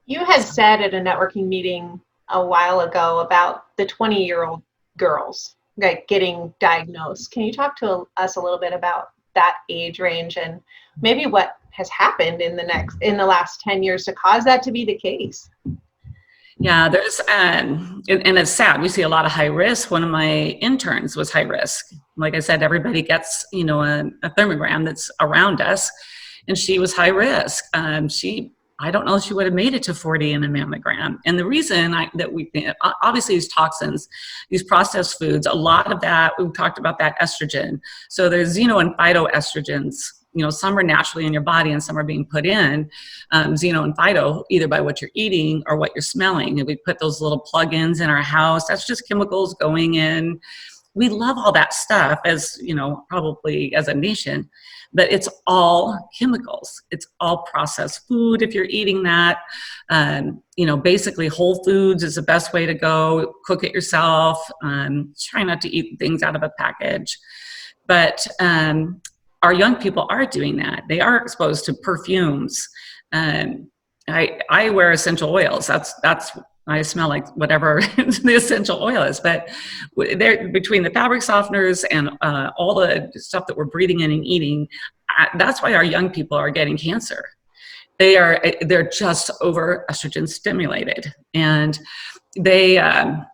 You had said at a networking meeting a while ago about the 20-year-old girls getting diagnosed. Can you talk to us a little bit about that age range and maybe what has happened in the last 10 years to cause that to be the case? Yeah, there's, and it's sad. We see a lot of high risk. One of my interns was high risk. Like I said, everybody gets, a thermogram that's around us, and she was high risk. I don't know if she would have made it to 40 in a mammogram. And the reason that we think, obviously these toxins, these processed foods, a lot of that, we've talked about that estrogen. So there's xeno and phytoestrogens. Some are naturally in your body and some are being put in, xeno and phyto, either by what you're eating or what you're smelling. And we put those little plug-ins in our house. That's just chemicals going in. We love all that stuff as, probably as a nation, but it's all chemicals. It's all processed food if you're eating that. Basically whole foods is the best way to go. Cook it yourself. Try not to eat things out of a package. But our young people are doing that. They are exposed to perfumes. I wear essential oils. That's I smell like whatever the essential oil is. But they're between the fabric softeners and all the stuff that we're breathing in and eating. That's why our young people are getting cancer. They're just over estrogen stimulated, and they're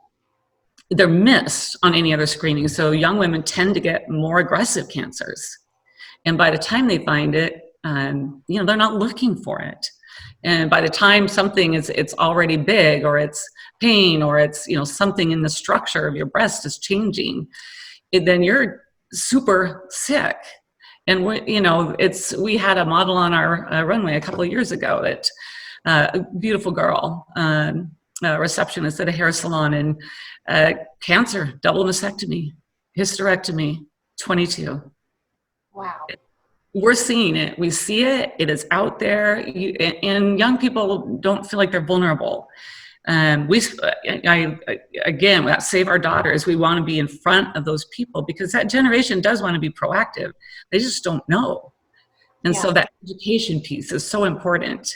missed on any other screening. So young women tend to get more aggressive cancers. And by the time they find it, they're not looking for it. And by the time something it's already big, or it's pain, or it's, something in the structure of your breast is changing, then you're super sick. And we had a model on our runway a couple of years ago that a beautiful girl, a receptionist at a hair salon, and cancer, double mastectomy, hysterectomy, 22. Wow. We're seeing it. We see it. It is out there. And young people don't feel like they're vulnerable. Again, we save our daughters. We want to be in front of those people, because that generation does want to be proactive. They just don't know. And so that education piece is so important.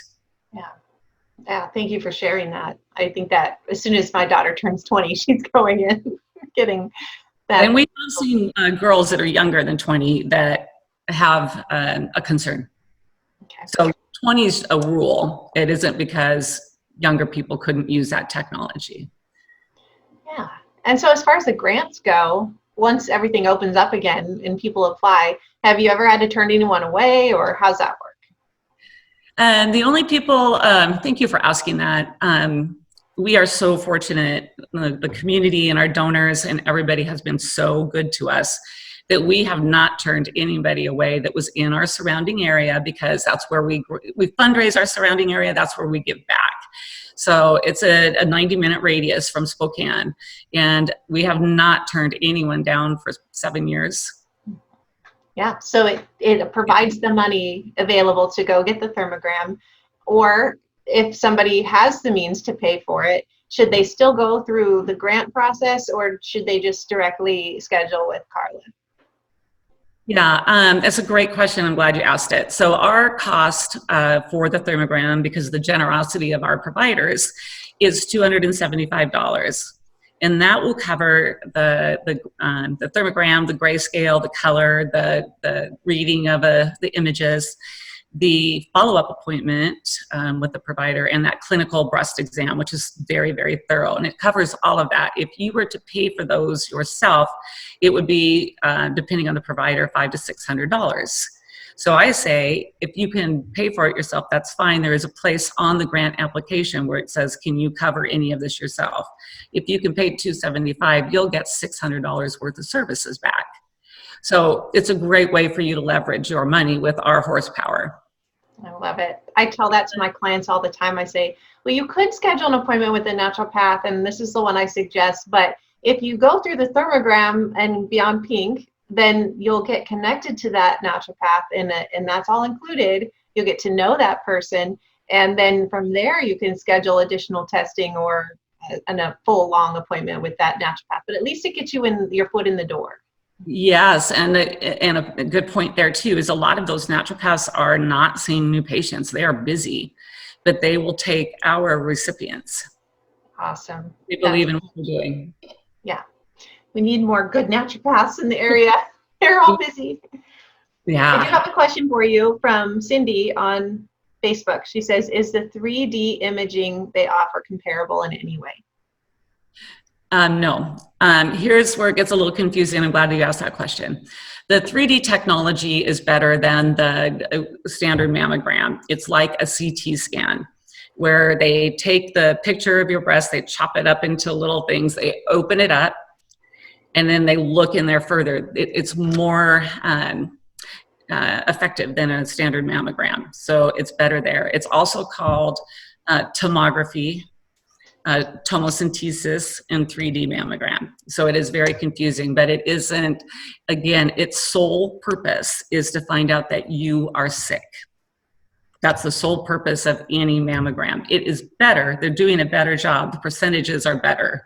Yeah. Thank you for sharing that. I think that as soon as my daughter turns 20, she's going in, getting that. And we've seen girls that are younger than 20 that have a concern. Okay. So 20 is a rule. It isn't because younger people couldn't use that technology. Yeah. And so as far as the grants go, once everything opens up again and people apply, have you ever had to turn anyone away, or how's that work? And the only people, thank you for asking that. We are so fortunate. The community and our donors and everybody has been so good to us that we have not turned anybody away that was in our surrounding area, because that's where we fundraise our surrounding area. That's where we give back. So it's a 90-minute radius from Spokane, and we have not turned anyone down for 7 years. Yeah, so it provides the money available to go get the thermogram, or if somebody has the means to pay for it, should they still go through the grant process, or should they just directly schedule with Carla? Yeah, that's a great question. I'm glad you asked it. So our cost for the thermogram, because of the generosity of our providers, is $275. And that will cover the thermogram, the grayscale, the color, the reading of the images, the follow-up appointment with the provider, and that clinical breast exam, which is very, very thorough. And it covers all of that. If you were to pay for those yourself, it would be, depending on the provider, $500 to $600. So I say, if you can pay for it yourself, that's fine. There is a place on the grant application where it says, can you cover any of this yourself? If you can pay $275, you'll get $600 worth of services back. So it's a great way for you to leverage your money with our horsepower. I love it. I tell that to my clients all the time. I say, well, you could schedule an appointment with a naturopath, and this is the one I suggest, but if you go through the thermogram and Beyond Pink, then you'll get connected to that naturopath, and that's all included. You'll get to know that person, and then from there you can schedule additional testing or a full long appointment with that naturopath. But at least it gets you your foot in the door. Yes, and a good point there too is a lot of those naturopaths are not seeing new patients. They are busy, but they will take our recipients. Awesome. They believe in what we're doing. Yeah. We need more good naturopaths in the area. They're all busy. Yeah. I do have a question for you from Cindy on Facebook. She says, is the 3D imaging they offer comparable in any way? No. Here's where it gets a little confusing. I'm glad you asked that question. The 3D technology is better than the standard mammogram. It's like a CT scan where they take the picture of your breast, they chop it up into little things, they open it up, and then they look in there further. It's more effective than a standard mammogram. So it's better there. It's also called tomography, tomosynthesis, and 3D mammogram. So it is very confusing, but it isn't, again, its sole purpose is to find out that you are sick. That's the sole purpose of any mammogram. It is better. They're doing a better job. The percentages are better.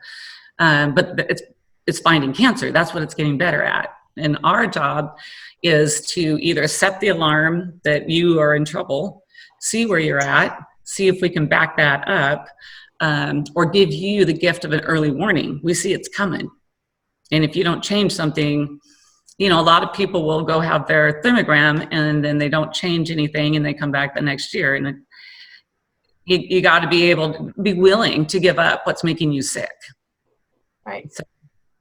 But it's finding cancer. That's what it's getting better at. And our job is to either set the alarm that you are in trouble, see where you're at, see if we can back that up, or give you the gift of an early warning. We see it's coming. And if you don't change something, a lot of people will go have their thermogram and then they don't change anything and they come back the next year. And you got to be able to be willing to give up what's making you sick. Right. So.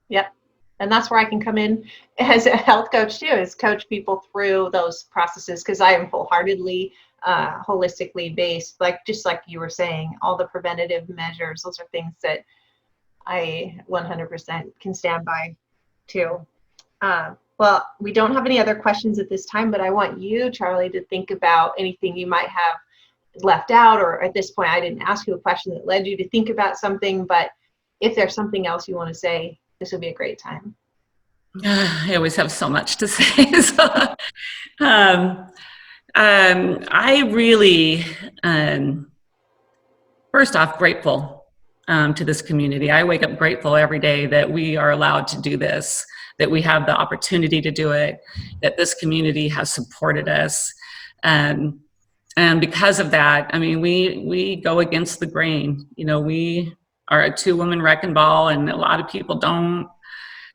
Yep. And that's where I can come in as a health coach too, is coach people through those processes, because I am wholeheartedly holistically based, just like you were saying, all the preventative measures, those are things that I 100% can stand by too. Well, we don't have any other questions at this time, but I want you, Charlie, to think about anything you might have left out, or at this point, I didn't ask you a question that led you to think about something, but if there's something else you want to say, this would be a great time. I always have so much to say. So, I really, first off, grateful to this community. I wake up grateful every day that we are allowed to do this, that we have the opportunity to do it, that this community has supported us. And because of that, I mean, we go against the grain. We are a two-woman wrecking ball, and a lot of people don't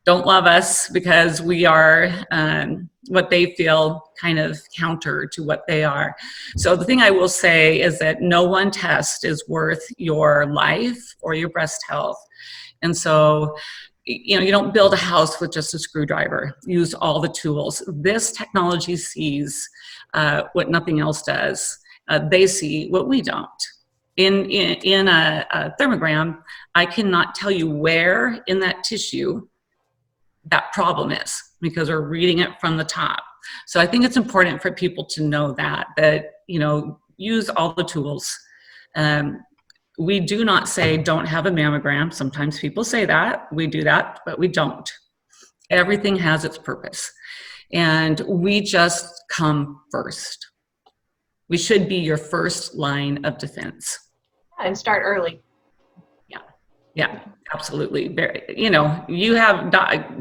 love us because we are what they feel kind of counter to what they are. So the thing I will say is that no one test is worth your life or your breast health. And so, you don't build a house with just a screwdriver. Use all the tools. This technology sees what nothing else does. They see what we don't. In a thermogram, I cannot tell you where in that tissue that problem is, because we're reading it from the top. So I think it's important for people to know that use all the tools. We do not say don't have a mammogram. Sometimes people say that. We do that, but we don't. Everything has its purpose. And we just come first. We should be your first line of defense. And start early. Yeah, absolutely. You have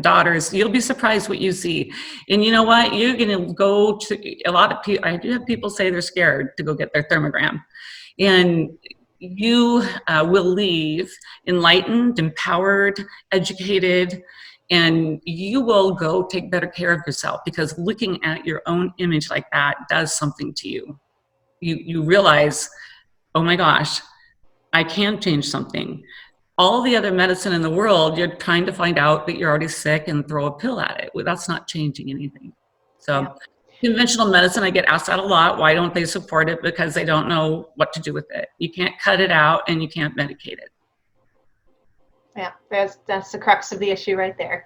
daughters, you'll be surprised what you see. And you know what? You're going to go to a lot of people. I do have people say they're scared to go get their thermogram. And you will leave enlightened, empowered, educated, and you will go take better care of yourself, because looking at your own image like that does something to you. You realize, oh my gosh, I can change something. All the other medicine in the world, you're trying to find out that you're already sick and throw a pill at it. Well, that's not changing anything. So conventional medicine, I get asked that a lot. Why don't they support it? Because they don't know what to do with it. You can't cut it out and you can't medicate it. Yeah, that's the crux of the issue right there.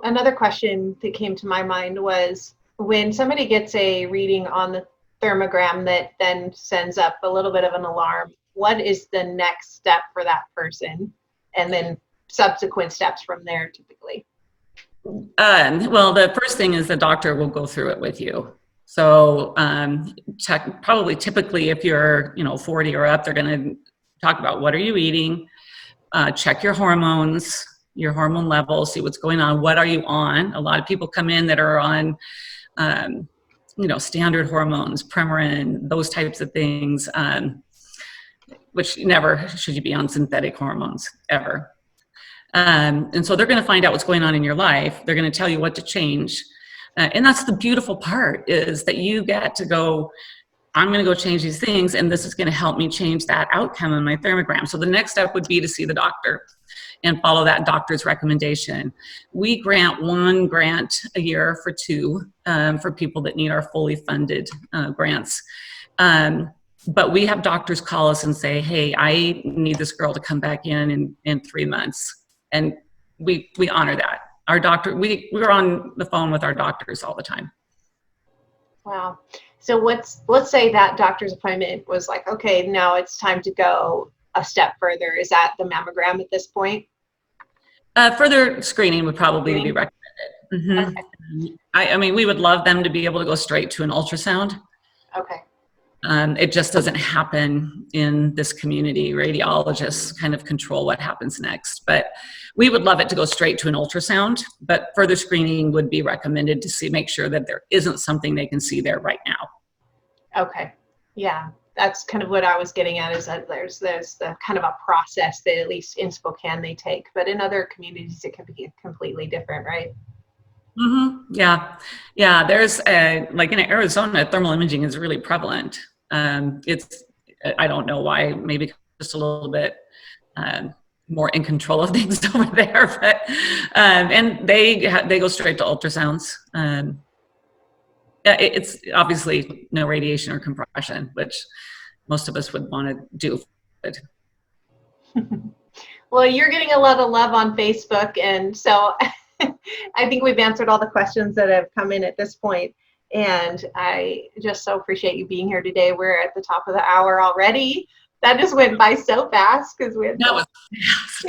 Another question that came to my mind was, when somebody gets a reading on the thermogram that then sends up a little bit of an alarm, what is the next step for that person? And then subsequent steps from there typically? Well, the first thing is the doctor will go through it with you. So typically if you're 40 or up, they're going to talk about what are you eating, check your hormones, your hormone levels, see what's going on, what are you on. A lot of people come in that are on standard hormones, Premarin, those types of things, which never should you be on synthetic hormones, ever. And so they're going to find out what's going on in your life. They're going to tell you what to change. And that's the beautiful part, is that you get to go, I'm going to go change these things, and this is going to help me change that outcome in my thermogram. So the next step would be to see the doctor and follow that doctor's recommendation. We grant 1 grant a year for 2 for people that need our fully funded grants. But we have doctors call us and say, hey, I need this girl to come back in 3 months. And we honor that. Our doctor, we're on the phone with our doctors all the time. Wow. So let's say that doctor's appointment was like, okay, now it's time to go a step further. Is that the mammogram at this point? Further screening would probably be recommended. Mm-hmm. Okay. I mean, we would love them to be able to go straight to an ultrasound. Okay. It just doesn't happen in this community. Radiologists kind of control what happens next. But we would love it to go straight to an ultrasound, but further screening would be recommended to see, make sure that there isn't something they can see there right now. Okay. Yeah. That's kind of what I was getting at, is that there's the kind of a process that at least in Spokane they take, but in other communities it can be completely different, right? Mm-hmm. Yeah. There's like in Arizona, thermal imaging is really prevalent. It's, I don't know why, maybe just a little bit more in control of things over there, but and they go straight to ultrasounds. It's obviously no radiation or compression, which most of us would want to do. Well, you're getting a lot of love on Facebook, and so I think we've answered all the questions that have come in at this point. And I just so appreciate you being here today. We're at the top of the hour already. That just went by so fast because we had. That was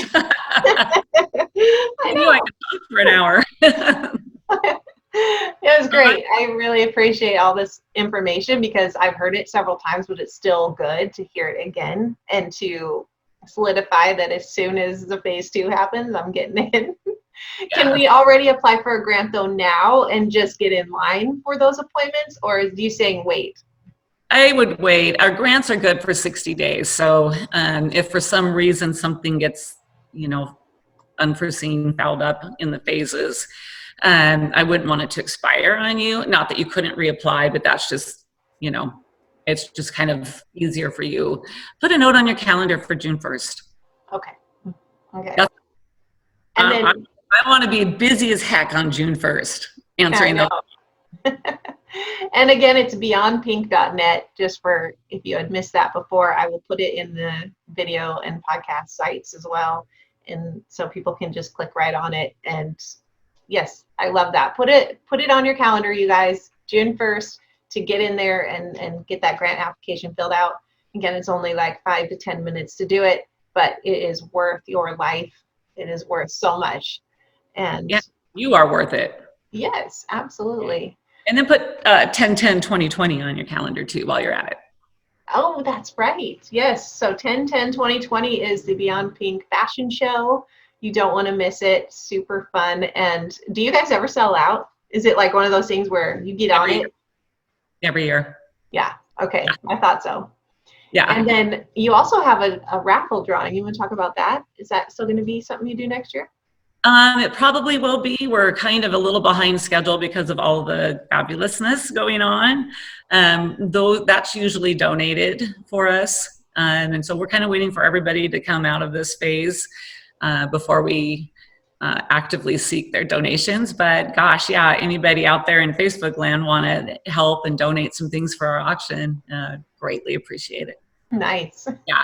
fast. I knew I could talk for an hour. It was great. I really appreciate all this information because I've heard it several times, but it's still good to hear it again and to solidify that as soon as the phase 2 happens, I'm getting in. Can we already apply for a grant though now and just get in line for those appointments, or is you saying wait? I would wait. Our grants are good for 60 days. So if for some reason something gets, unforeseen, fouled up in the phases, I wouldn't want it to expire on you. Not that you couldn't reapply, but that's just, it's just kind of easier for you. Put a note on your calendar for June 1st. Okay. That's, and then I want to be busy as heck on June 1st answering those. And again, it's beyondpink.net, just for if you had missed that before. I will put it in the video and podcast sites as well. And so people can just click right on it. And yes, I love that. Put it on your calendar, you guys, June 1st, to get in there and get that grant application filled out. Again, it's only like 5 to 10 minutes to do it, but it is worth your life. It is worth so much. And yeah, you are worth it. Yes, absolutely. And then put 10/10/2020 on your calendar too while you're at it. Oh, that's right. Yes. So 10/10/2020 is the Beyond Pink fashion show. You don't want to miss it. Super fun. And do you guys ever sell out? Is it like one of those things where you get on it? Every year. Yeah. Okay. Yeah. I thought so. Yeah. And then you also have a raffle drawing. You want to talk about that? Is that still going to be something you do next year? It probably will be. We're kind of a little behind schedule because of all the fabulousness going on. Though that's usually donated for us. And so we're kind of waiting for everybody to come out of this phase before we actively seek their donations. But gosh, yeah, anybody out there in Facebook land want to help and donate some things for our auction, greatly appreciate it. Nice. Yeah.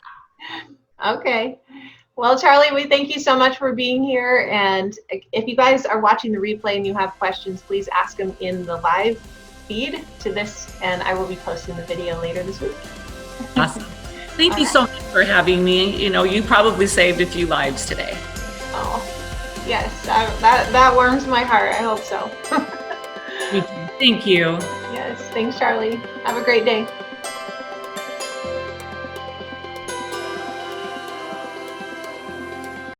Okay. Well, Charlie, we thank you so much for being here. And if you guys are watching the replay and you have questions, please ask them in the live feed to this, and I will be posting the video later this week. Awesome. Thank you so much for having me. You probably saved a few lives today. Oh, yes. That warms my heart. I hope so. Thank you. Yes. Thanks, Charlie. Have a great day.